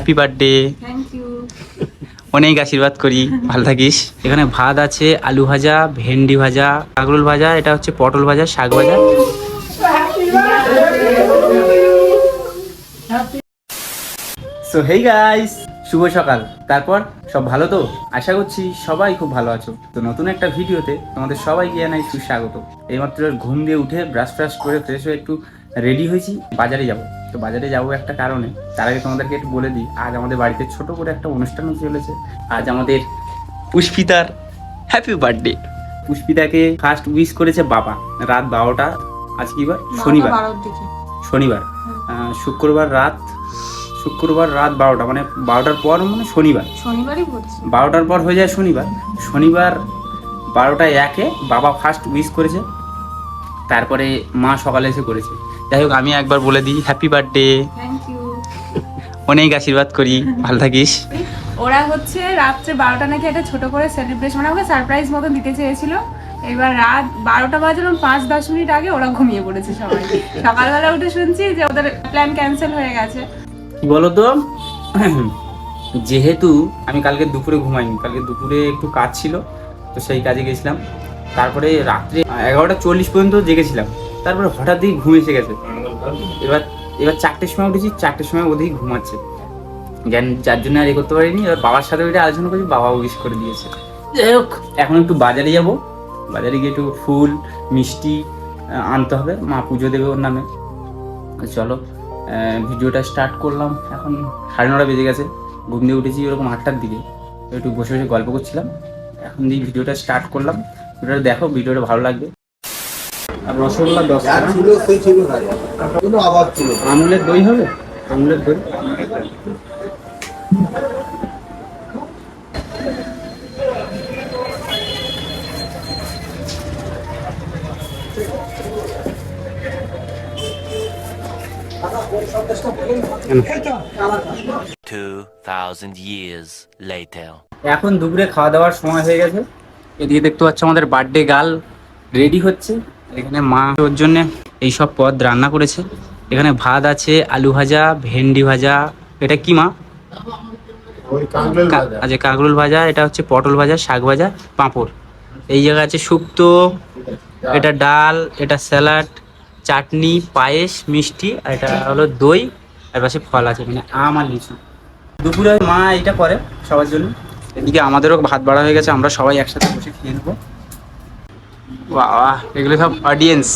Happy birthday. Thank you. অনেক আশীর্বাদ করি, ভালো থাকিস। এখানে ভাত আছে, আলু ভাজা, ভেন্ডি ভাজা, কাঁকরোল ভাজা, এটা হচ্ছে পটল ভাজা, শাক ভাজা। সো হেই গাইস, শুভ সকাল। তারপর সব ভালো তো? আশা করছি সবাই খুব ভালো আছো। তো নতুন একটা ভিডিওতে তোমাদের সবাইকে জানাই সুস্বাগত। এইমাত্র ঘুম দিয়ে উঠে ব্রাশ ফ্রাশ করে ফ্রেশ হয়ে একটু রেডি হয়েছি, বাজারে যাব। তো বাজারে যাবো একটা কারণে, তার আগে তোমাদেরকে একটু বলে দিই, আজ আমাদের বাড়িতে ছোট করে একটা অনুষ্ঠান চলেছে। আজ আমাদের পুষ্পিতার হ্যাপি বার্থডে। পুষ্পিতাকে ফার্স্ট উইশ করেছে বাবা রাত 12টা। আজ কি বার? শনিবার। শনিবার শুক্রবার রাত 12টা, মানে 12টার পর, মানে শনিবারই বলছি, 12টার পর হয়ে যায় শনিবার 12টায় একে বাবা ফার্স্ট উইশ করেছে, তারপরে মা সকালে এসে করেছে। যাই হোক, আমি একবার বলে দিই হ্যাপি বার্থডে। Thank you. অনেক আশীর্বাদ করি, ভালো থাকিস। ওরা হচ্ছে রাত্রে 12টা নাকি একটা ছোট করে সেলিব্রেশন, মানে আমাকে সারপ্রাইজ মতন দিতে চেয়েছিল। এবার রাত 12টা বাজলো, 5-10 মিনিট আগে ওরা ঘুমিয়ে পড়েছে সবাই। সকালবেলা উঠে শুনছি যে ওদের প্ল্যান ক্যান্সেল হয়ে গেছে। কি বলতো, যেহেতু আমি কালকে দুপুরে ঘুমাইনি, কালকে দুপুরে একটু কাজ ছিল, তো সেই কাজে গেছিলাম। তারপরে রাত্রে 11:40 পর্যন্ত জেগেছিলাম, তারপরে হঠাৎ দিকে ঘুম এসে গেছে। এবার 4টের সময় উঠেছি, 4টের সময় ওদিকে ঘুমাচ্ছে জ্ঞান, যার জন্য আর করতে পারিনি। এবার বাবার সাথে ওইটা আলোচনা করি, বাবা উইশ করে দিয়েছে। যাই হোক, এখন একটু বাজারে যাব, বাজারে গিয়ে একটু ফুল মিষ্টি আনতে হবে, মা পুজো দেবে ওর নামে। চলো ভিডিওটা স্টার্ট করলাম। এখন 9:30 বেজে গেছে, ঘুম দিয়ে উঠেছি ওরকম 8টার দিকে, একটু বসে বসে গল্প করছিলাম। এখন দিয়ে ভিডিওটা স্টার্ট করলাম, ভিডিওটা দেখো, ভিডিওটা ভালো লাগবে। আর রসগোল্লা 10 টাকা, আমুলের দই হবে, আমুলের দই। years later. এখন দুপুরে খাওয়া দাওয়ার সময় হয়ে গেছে। এদিকে দেখতে পাচ্ছ আমাদের বার্থডে গার্ল রেডি হচ্ছে। এখানে মা ওর জন্য এইসব পদ রান্না করেছে। এখানে ভাত আছে, আলু ভাজা, ভেন্ডি ভাজা, এটা কি মা? আচ্ছা, কাঁকরোল ভাজা, এটা হচ্ছে পটল ভাজা, শাক ভাজা, পাঁপড়। এই জায়গায় আছে শুক্তো, এটা ডাল, এটা স্যালাড, চাটনি, পায়েস, মিষ্টি, আর এটা হলো দই, আর পাশে ফল আছে, মানে আম আর লিচু। দুপুরে মা এটা করে সবার জন্য। এদিকে আমাদেরও ভাত বাড়া হয়ে গেছে, আমরা সবাই একসাথে বসে খেয়ে নেবো। বাহ, এগুলো সব অডিয়েন্স।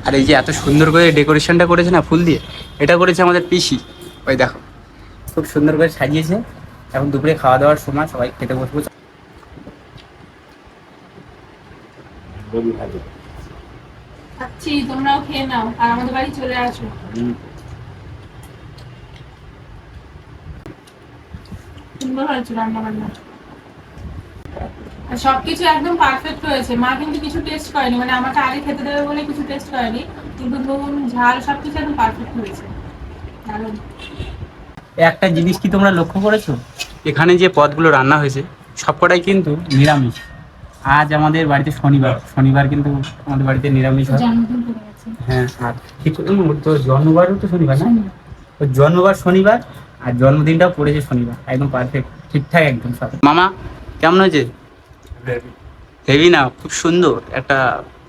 আর এই যে এত সুন্দর করে ডেকোরেশনটা করেছে না ফুল দিয়ে, এটা করেছে আমাদের পিসি। ওই দেখো, খুব সুন্দর করে সাজিয়েছে। এখন দুপুরে খাওয়া দাওয়ার সময়, সবাই খেতে বসবো। খাচ্ছি, তোমরাও খেয়ে নাও আর আমাদের বাড়ি চলে আসো। সুন্দর হয়েছে রান্না বান্না, আর সবকিছু একদম পারফেক্ট হয়েছে। মা কিন্তু কিছু টেস্ট করেনি, মানে আমাকে আগে খেতে দেবে বলে কিছু টেস্ট করেনি, কিন্তু নুন ঝাল সবকিছু একদম পারফেক্ট হয়েছে। একটা জিনিস কি তোমরা লক্ষ্য করেছো, এখানে যে পদগুলো রান্না হয়েছে সবকটাই কিন্তু নিরামিষ। আজ আমাদের বাড়িতে শনিবার কিন্তু আমাদের বাড়িতে নিরামিষ হয়। হ্যাঁ, আর ঠিক তো জন্মবারও তো শনিবার না? ওর জন্মবার শনিবার, আর জন্মদিনটাও পড়েছে শনিবার। একদম পারফেক্ট, ঠিকঠাক একদম সব। মামা কেমন হয়েছে? হেভি না? খুব সুন্দর একটা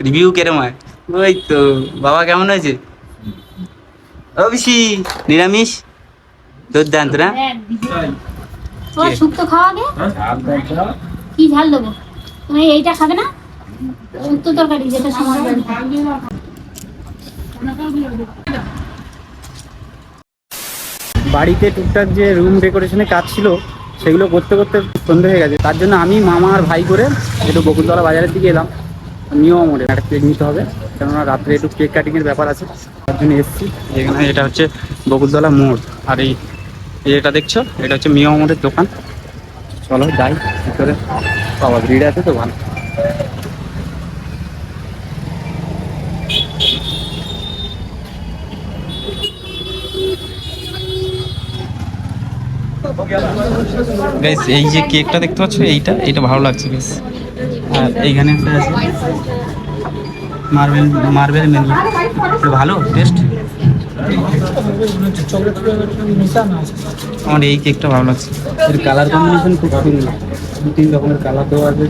রিভিউ কেরম হয়? ওই তো। বাবা কেমন হয়েছে? অবশ্যই নিরামিষ, দুর্দান্ত না? তোমার শুক্তো খাওয়া আগে কি ঝাল দেবো? তুমি এইটা খাবে না? শুক্তো তরকারি যেটা সময় বাড়িতে টুকটাক যে রুম ডেকোরেশনের কাজ ছিল সেগুলো করতে করতে সন্ধে হয়ে গেছে। তার জন্য আমি, মামা আর ভাই করে একটু বকুলতলা বাজারের দিকে এলাম। নিয়ম ওদের একটা কেক নিতে হবে, কেননা রাত্রে একটু কেক কাটিংয়ের ব্যাপার আছে, তার জন্য এসেছি। এখানে এটা হচ্ছে বকুলতলা মোড়, আর এই যেটা দেখছো এটা হচ্ছে মিয়া মোড়ের দোকান। চলো যাই ভিতরে, বাবা ভিড় আছে তো ভালো। গাইস, এই যে কেকটা দেখতে পাচ্ছ, এইটা ভালো লাগছে বেশ। আর এইখানে একটা আছে মার্বেল মেনু, ভালো টেস্ট। আমার এই কেকটা ভালো লাগছে, এর কালার কম্বিনেশন খুব সুন্দর, 2-3 রকমের কালার দেওয়া আছে।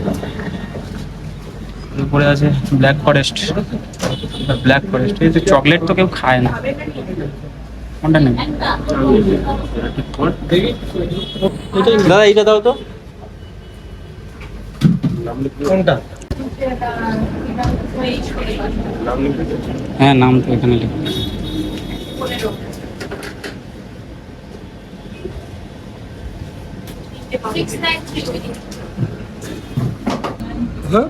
উপরে আছে ব্ল্যাক ফরেস্ট, এই যে চকলেট তো কেউ খায় না, কোনটা নেই দাদা? এইটা দাও তো, কোনটা? হ্যাঁ নাম তো এখানে লেখা।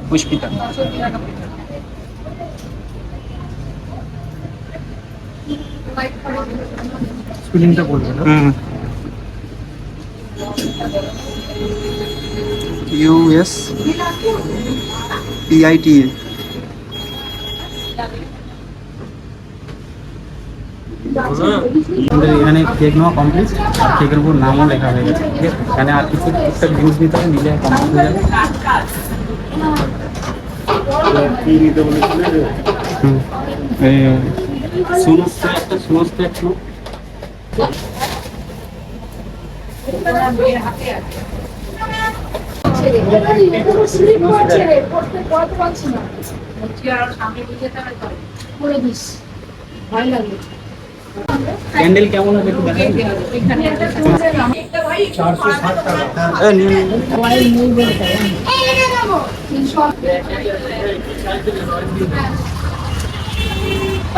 পুষ্পিতা। স্পেলিংটা বলবে না? USPITA। আমাদের এখানে কেক নেওয়া কমপ্লিট, আর কেকের উপর নামও লেখা হয়ে গেছে, ঠিক আছে? এখানে আর কিছু টুকটাক জিনিস নিতে হবে, নিলে কমপ্লিট হয়ে যাবে। সমস্ত একটু ক্যান্ডেল কেমন হবে একটু দেখান।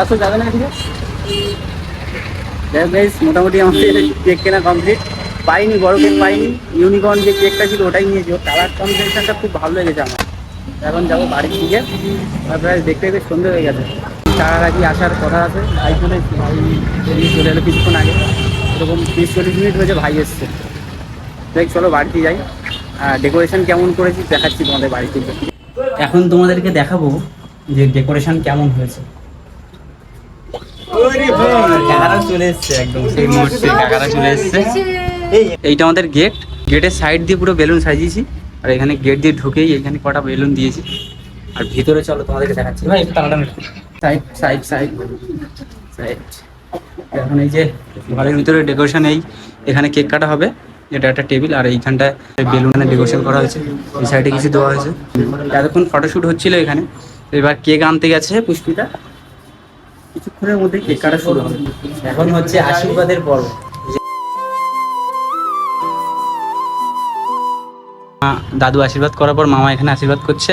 আচ্ছা যাবে না ঠিক আছে। মোটামুটি আমাদের কেক কেনা কমপ্লিট, পাইনি বড় কেক পাইনি, ইউনিকর্ন যে কেকটা ছিল ওটাই নিয়েছি। ওর কালার কম্বিনেশনটা খুব ভালো লেগেছে আমার। এখন যাবো বাড়ির দিকে, প্রায় দেখতে দেখতে সন্ধ্যে হয়ে গেছে। তার আগে আসার কথা আছে, ভাই চলে এসছে, ভাই চলে এলো কিছুক্ষণ আগে, এরকম 30-40 মিনিট হয়েছে ভাই এসছে। দেখ চলো বাড়িতে যাই, ডেকোরেশন কেমন করেছি দেখাচ্ছি তোমাদের বাড়িতে। এখন তোমাদেরকে দেখাবো যে ডেকোরেশন কেমন হয়েছে। কাকারা চলে এসছে, একদম সেই মুহূর্তে কাকারা চলে এসছে। এইটা আমাদের গেট, গেটের সাইড দিয়ে পুরো বেলুন সাজিয়েছি, আর এখানে গেট দিয়ে ঢুকেই এখানে কটা বেলুন দিয়েছি। আর ভিতরে চলো তোমাদেরকে দেখাচ্ছি। ভাই একটু তালাটা সাইড সাইড সাইড সাইড। এখন এই যে ঘরের ভিতরে ডেকোরেশন, এখানে কেক কাটা হবে, এটা একটা টেবিল, আর এইখানটায় বেলুনে ডেকোরেশন করা হয়েছে, এই সাইডে কিছু দেওয়া হয়েছে। এতক্ষণ ফটোশ্যুট হচ্ছিল এখানে, এবার কেক আনতে গেছে পুষ্পিতা, কিছুক্ষণের মধ্যে কেক কাটা শুরু হবে। এখন হচ্ছে আশীর্বাদের পর্ব। দাদু আশীর্বাদ করার পর মামা এখানে আশীর্বাদ করছে।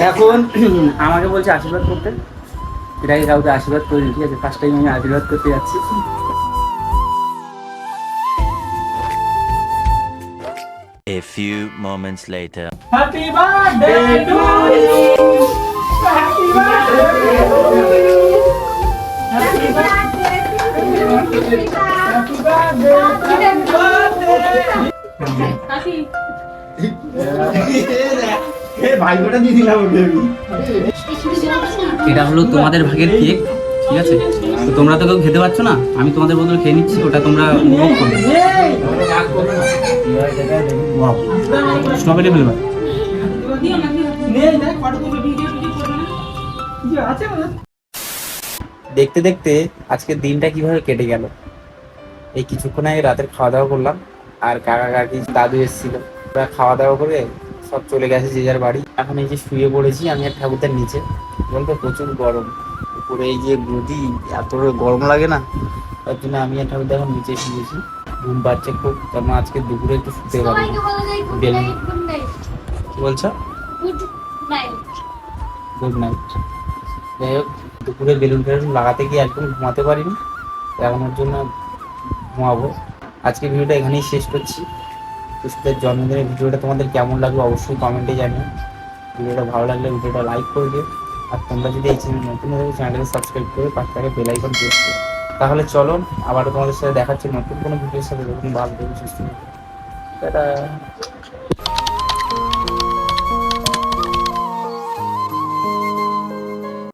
এখন আমাকে বলছে আশীর্বাদ করতে, এটাকে কাউকে আশীর্বাদ করে, ঠিক আছে? ফার্স্ট টাইম আমি আশীর্বাদ করতে যাচ্ছি। A few moments later. Happy birthday to you. Happy birthday to you. Happy birthday to you. Happy birthday. ভাইটা দিয়ে দিলাম। এটা হলো তোমাদের ভাগের কেক, ঠিক আছে? তো তোমরা তো কেউ খেতে পারছো না, আমি তোমাদের বদলে খেয়ে নিচ্ছি, ওটা তোমরা উপভোগ করবে। Strawberry flavour. দেখতে দেখতে আজকের দিনটা কিভাবে কেটে গেল। এই কিছুক্ষণ আগে রাতের খাওয়া দাওয়া করলাম, আর কাকা কাকি দাদু এসেছিল, ওরা খাওয়া দাওয়া করে সব চলে গেছে যে যার বাড়ি। এখন এই যে শুয়ে পড়েছি আমি আর ঠাকুরদার নিচে, বলতো প্রচুর গরম, উপরে এই যে গদি এত গরম লাগে না, তার জন্য আমি আর ঠাকুরদা এখন নিচে শুয়েছি। ঘুম পাচ্ছে খুব, কারণ আজকে দুপুরে একটু শুতে পারি। কি বলছো? Good night. যাই হোক, দুপুরে বেলুন ফেলুন লাগাতে গিয়ে একদম ঘুমাতে পারিনি, এখন ওর জন্য ঘুমাবো। আজকে ভিডিওটা এখানেই শেষ করছি। পুষ্পিতার জন্মদিনের ভিডিওটা তোমাদের কেমন লাগলো অবশ্যই কমেন্টে জানিও। ভিডিওটা ভালো লাগলে ভিডিওটা লাইক করে দিও, আর তোমরা যদি এই চ্যানেল নতুন হয়ে চ্যানেলটাকে সাবস্ক্রাইব করে পাশে থাকা বেল আইকন প্রেস করো। তাহলে চলো আবারও তোমাদের সাথে দেখাচ্ছি নতুন কোনো ভিডিওর সাথে, নতুন ভালো সুস্থ। টাটা।